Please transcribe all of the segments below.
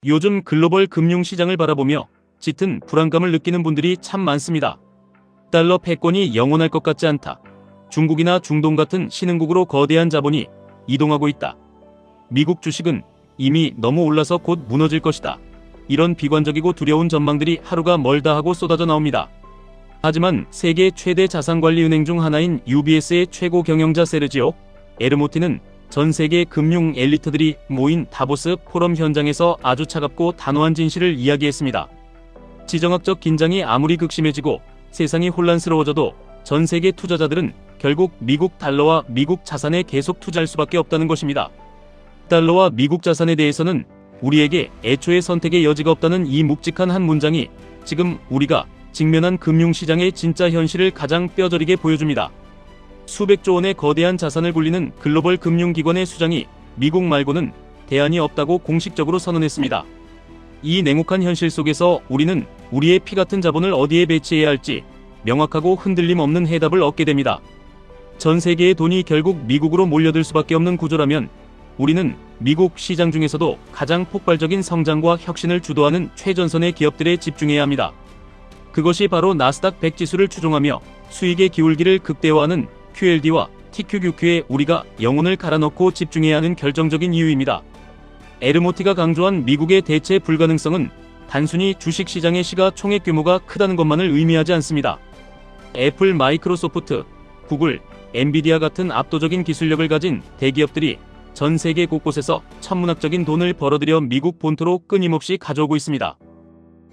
요즘 글로벌 금융시장을 바라보며 짙은 불안감을 느끼는 분들이 참 많습니다. 달러 패권이 영원할 것 같지 않다. 중국이나 중동 같은 신흥국으로 거대한 자본이 이동하고 있다. 미국 주식은 이미 너무 올라서 곧 무너질 것이다. 이런 비관적이고 두려운 전망들이 하루가 멀다 하고 쏟아져 나옵니다. 하지만 세계 최대 자산관리은행 중 하나인 UBS의 최고 경영자 세르지오 에르모티는 전 세계 금융 엘리트들이 모인 다보스 포럼 현장에서 아주 차갑고 단호한 진실을 이야기했습니다. 지정학적 긴장이 아무리 극심해지고 세상이 혼란스러워져도 전 세계 투자자들은 결국 미국 달러와 미국 자산에 계속 투자할 수밖에 없다는 것입니다. 달러와 미국 자산에 대해서는 우리에게 애초에 선택의 여지가 없다는 이 묵직한 한 문장이 지금 우리가 직면한 금융시장의 진짜 현실을 가장 뼈저리게 보여줍니다. 수백조 원의 거대한 자산을 굴리는 글로벌 금융기관의 수장이 미국 말고는 대안이 없다고 공식적으로 선언했습니다. 이 냉혹한 현실 속에서 우리는 우리의 피 같은 자본을 어디에 배치해야 할지 명확하고 흔들림 없는 해답을 얻게 됩니다. 전 세계의 돈이 결국 미국으로 몰려들 수밖에 없는 구조라면 우리는 미국 시장 중에서도 가장 폭발적인 성장과 혁신을 주도하는 최전선의 기업들에 집중해야 합니다. 그것이 바로 나스닥 100 지수를 추종하며 수익의 기울기를 극대화하는 QLD와 TQQQ에 우리가 영혼을 갈아넣고 집중해야 하는 결정적인 이유입니다. 에르모티가 강조한 미국의 대체 불가능성은 단순히 주식시장의 시가총액 규모가 크다는 것만을 의미하지 않습니다. 애플, 마이크로소프트, 구글, 엔비디아 같은 압도적인 기술력을 가진 대기업들이 전 세계 곳곳에서 천문학적인 돈을 벌어들여 미국 본토로 끊임없이 가져오고 있습니다.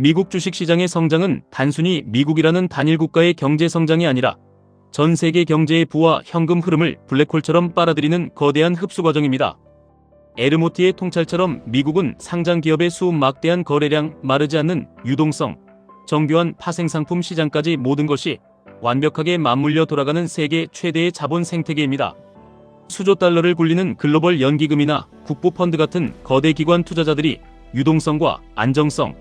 미국 주식시장의 성장은 단순히 미국이라는 단일 국가의 경제 성장이 아니라 전 세계 경제의 부와 현금 흐름을 블랙홀처럼 빨아들이는 거대한 흡수 과정입니다. 에르모티의 통찰처럼 미국은 상장 기업의 수, 막대한 거래량, 마르지 않는 유동성, 정교한 파생상품 시장까지 모든 것이 완벽하게 맞물려 돌아가는 세계 최대의 자본 생태계입니다. 수조 달러를 굴리는 글로벌 연기금이나 국부펀드 같은 거대 기관 투자자들이 유동성과 안정성,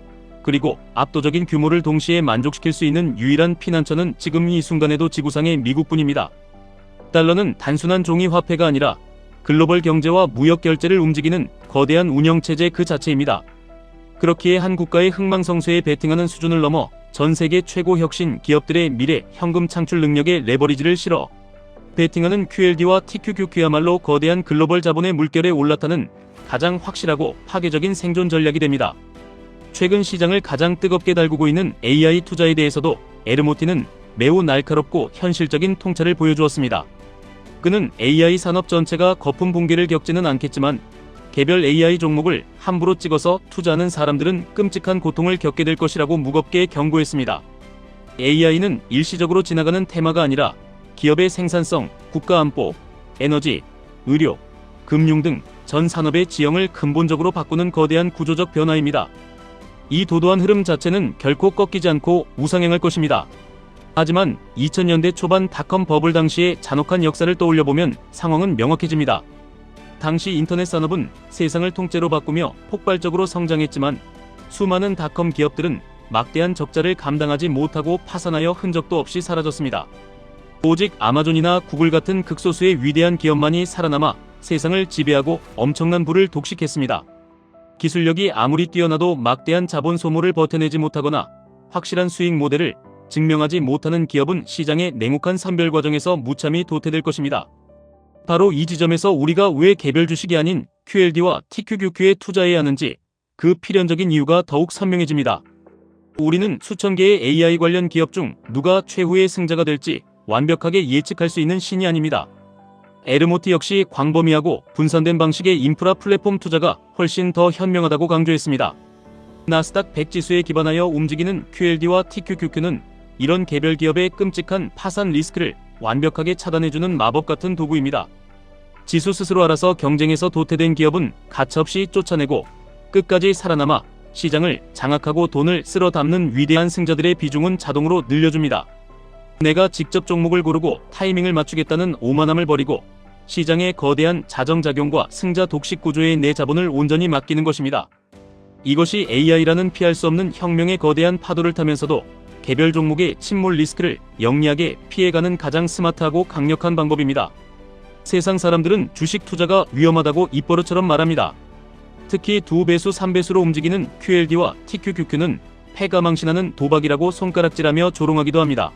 그리고 압도적인 규모를 동시에 만족시킬 수 있는 유일한 피난처는 지금 이 순간에도 지구상의 미국뿐입니다. 달러는 단순한 종이 화폐가 아니라 글로벌 경제와 무역 결제를 움직이는 거대한 운영체제 그 자체입니다. 그렇기에 한 국가의 흥망성쇠에 베팅하는 수준을 넘어 전 세계 최고 혁신 기업들의 미래 현금 창출 능력에 레버리지를 실어 베팅하는 QLD와 TQQQ야말로 거대한 글로벌 자본의 물결에 올라타는 가장 확실하고 파괴적인 생존 전략이 됩니다. 최근 시장을 가장 뜨겁게 달구고 있는 AI 투자에 대해서도 에르모티는 매우 날카롭고 현실적인 통찰을 보여주었습니다. 그는 AI 산업 전체가 거품 붕괴를 겪지는 않겠지만 개별 AI 종목을 함부로 찍어서 투자하는 사람들은 끔찍한 고통을 겪게 될 것이라고 무겁게 경고했습니다. AI는 일시적으로 지나가는 테마가 아니라 기업의 생산성, 국가 안보, 에너지, 의료, 금융 등 전 산업의 지형을 근본적으로 바꾸는 거대한 구조적 변화입니다. 이 도도한 흐름 자체는 결코 꺾이지 않고 우상향할 것입니다. 하지만 2000년대 초반 닷컴 버블 당시의 잔혹한 역사를 떠올려보면 상황은 명확해집니다. 당시 인터넷 산업은 세상을 통째로 바꾸며 폭발적으로 성장했지만 수많은 닷컴 기업들은 막대한 적자를 감당하지 못하고 파산하여 흔적도 없이 사라졌습니다. 오직 아마존이나 구글 같은 극소수의 위대한 기업만이 살아남아 세상을 지배하고 엄청난 부를 독식했습니다. 기술력이 아무리 뛰어나도 막대한 자본 소모를 버텨내지 못하거나 확실한 수익 모델을 증명하지 못하는 기업은 시장의 냉혹한 선별 과정에서 무참히 도태될 것입니다. 바로 이 지점에서 우리가 왜 개별 주식이 아닌 QLD와 TQQQ에 투자해야 하는지 그 필연적인 이유가 더욱 선명해집니다. 우리는 수천 개의 AI 관련 기업 중 누가 최후의 승자가 될지 완벽하게 예측할 수 있는 신이 아닙니다. 에르모티 역시 광범위하고 분산된 방식의 인프라 플랫폼 투자가 훨씬 더 현명하다고 강조했습니다. 나스닥 100 지수에 기반하여 움직이는 QLD와 TQQQ는 이런 개별 기업의 끔찍한 파산 리스크를 완벽하게 차단해주는 마법 같은 도구입니다. 지수 스스로 알아서 경쟁에서 도태된 기업은 가차없이 쫓아내고 끝까지 살아남아 시장을 장악하고 돈을 쓸어 담는 위대한 승자들의 비중은 자동으로 늘려줍니다. 내가 직접 종목을 고르고 타이밍을 맞추겠다는 오만함을 버리고 시장의 거대한 자정작용과 승자 독식 구조에 내 자본을 온전히 맡기는 것입니다. 이것이 AI라는 피할 수 없는 혁명의 거대한 파도를 타면서도 개별 종목의 침몰 리스크를 영리하게 피해가는 가장 스마트하고 강력한 방법입니다. 세상 사람들은 주식 투자가 위험하다고 입버릇처럼 말합니다. 특히 2배수, 3배수로 움직이는 QLD와 TQQQ는 패가 망신하는 도박이라고 손가락질하며 조롱하기도 합니다.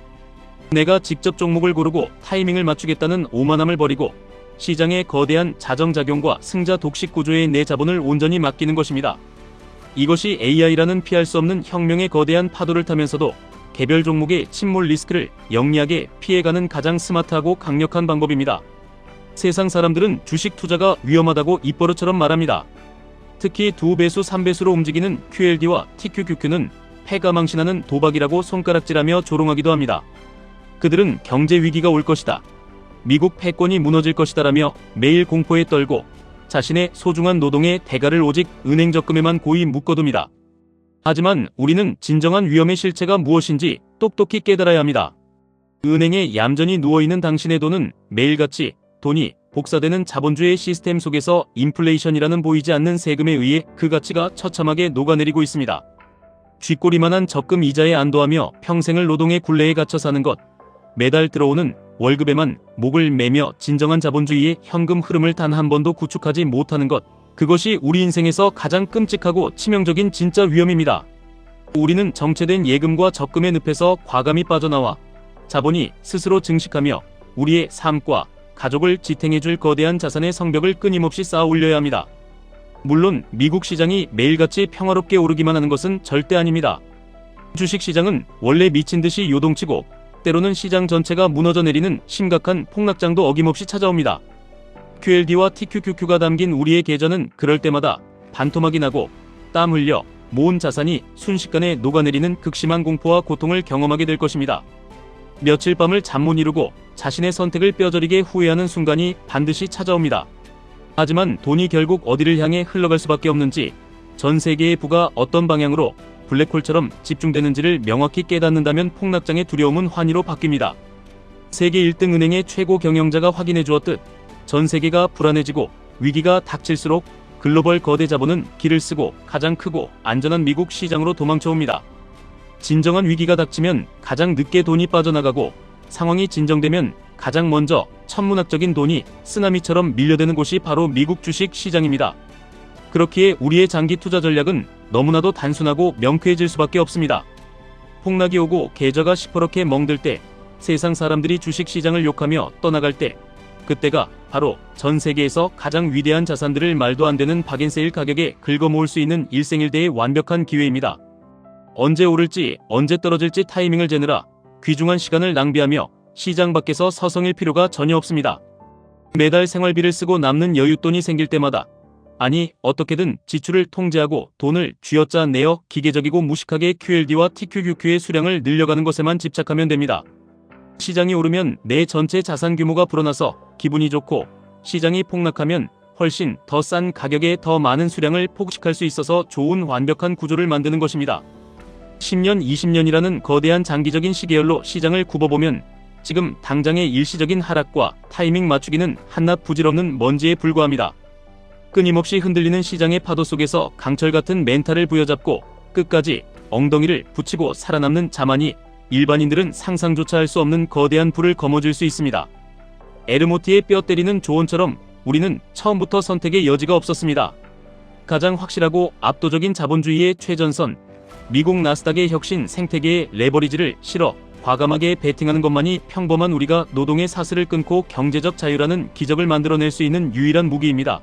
내가 직접 종목을 고르고 타이밍을 맞추겠다는 오만함을 버리고 시장의 거대한 자정작용과 승자 독식 구조에 내 자본을 온전히 맡기는 것입니다. 이것이 AI라는 피할 수 없는 혁명의 거대한 파도를 타면서도 개별 종목의 침몰 리스크를 영리하게 피해가는 가장 스마트하고 강력한 방법입니다. 세상 사람들은 주식 투자가 위험하다고 입버릇처럼 말합니다. 특히 2배수, 3배수로 움직이는 QLD와 TQQQ는 패가 망신하는 도박이라고 손가락질하며 조롱하기도 합니다. 그들은 경제 위기가 올 것이다, 미국 패권이 무너질 것이다라며 매일 공포에 떨고 자신의 소중한 노동의 대가를 오직 은행 적금에만 고이 묶어둡니다. 하지만 우리는 진정한 위험의 실체가 무엇인지 똑똑히 깨달아야 합니다. 은행에 얌전히 누워있는 당신의 돈은 매일같이 돈이 복사되는 자본주의 시스템 속에서 인플레이션이라는 보이지 않는 세금에 의해 그 가치가 처참하게 녹아내리고 있습니다. 쥐꼬리만한 적금 이자에 안도하며 평생을 노동의 굴레에 갇혀 사는 것, 매달 들어오는 월급에만 목을 매며 진정한 자본주의의 현금 흐름을 단 한 번도 구축하지 못하는 것, 그것이 우리 인생에서 가장 끔찍하고 치명적인 진짜 위험입니다. 우리는 정체된 예금과 적금의 늪에서 과감히 빠져나와 자본이 스스로 증식하며 우리의 삶과 가족을 지탱해줄 거대한 자산의 성벽을 끊임없이 쌓아 올려야 합니다. 물론 미국 시장이 매일같이 평화롭게 오르기만 하는 것은 절대 아닙니다. 주식시장은 원래 미친듯이 요동치고 때로는 시장 전체가 무너져 내리는 심각한 폭락장도 어김없이 찾아옵니다. QLD와 TQQQ가 담긴 우리의 계좌는 그럴 때마다 반토막이 나고 땀 흘려 모은 자산이 순식간에 녹아내리는 극심한 공포와 고통을 경험하게 될 것입니다. 며칠 밤을 잠 못 이루고 자신의 선택을 뼈저리게 후회하는 순간이 반드시 찾아옵니다. 하지만 돈이 결국 어디를 향해 흘러갈 수밖에 없는지, 전 세계의 부가 어떤 방향으로 블랙홀처럼 집중되는지를 명확히 깨닫는다면 폭락장의 두려움은 환희로 바뀝니다. 세계 1등 은행의 최고 경영자가 확인해 주었듯 전 세계가 불안해지고 위기가 닥칠수록 글로벌 거대 자본은 길을 쓰고 가장 크고 안전한 미국 시장으로 도망쳐옵니다. 진정한 위기가 닥치면 가장 늦게 돈이 빠져나가고 상황이 진정되면 가장 먼저 천문학적인 돈이 쓰나미처럼 밀려드는 곳이 바로 미국 주식 시장입니다. 그렇기에 우리의 장기 투자 전략은 너무나도 단순하고 명쾌해질 수밖에 없습니다. 폭락이 오고 계좌가 시퍼렇게 멍들 때, 세상 사람들이 주식 시장을 욕하며 떠나갈 때, 그때가 바로 전 세계에서 가장 위대한 자산들을 말도 안 되는 박앤세일 가격에 긁어모을 수 있는 일생일대의 완벽한 기회입니다. 언제 오를지 언제 떨어질지 타이밍을 재느라 귀중한 시간을 낭비하며 시장 밖에서 서성일 필요가 전혀 없습니다. 매달 생활비를 쓰고 남는 여윳돈이 생길 때마다, 아니 어떻게든 지출을 통제하고 돈을 쥐어짜 내어 기계적이고 무식하게 QLD와 TQQQ의 수량을 늘려가는 것에만 집착하면 됩니다. 시장이 오르면 내 전체 자산 규모가 불어나서 기분이 좋고, 시장이 폭락하면 훨씬 더 싼 가격에 더 많은 수량을 포식할 수 있어서 좋은 완벽한 구조를 만드는 것입니다. 10년, 20년이라는 거대한 장기적인 시계열로 시장을 굽어보면 지금 당장의 일시적인 하락과 타이밍 맞추기는 한낱 부질없는 먼지에 불과합니다. 끊임없이 흔들리는 시장의 파도 속에서 강철 같은 멘탈을 부여잡고 끝까지 엉덩이를 붙이고 살아남는 자만이 일반인들은 상상조차 할 수 없는 거대한 불을 거머쥘 수 있습니다. 에르모티의 뼈 때리는 조언처럼 우리는 처음부터 선택의 여지가 없었습니다. 가장 확실하고 압도적인 자본주의의 최전선, 미국 나스닥의 혁신 생태계의 레버리지를 실어 과감하게 베팅하는 것만이 평범한 우리가 노동의 사슬을 끊고 경제적 자유라는 기적을 만들어낼 수 있는 유일한 무기입니다.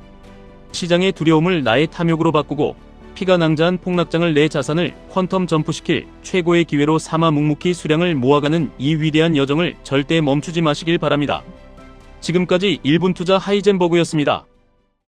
시장의 두려움을 나의 탐욕으로 바꾸고 피가 낭자한 폭락장을 내 자산을 퀀텀 점프시킬 최고의 기회로 삼아 묵묵히 수량을 모아가는 이 위대한 여정을 절대 멈추지 마시길 바랍니다. 지금까지 1분 투자 하이젠버그였습니다.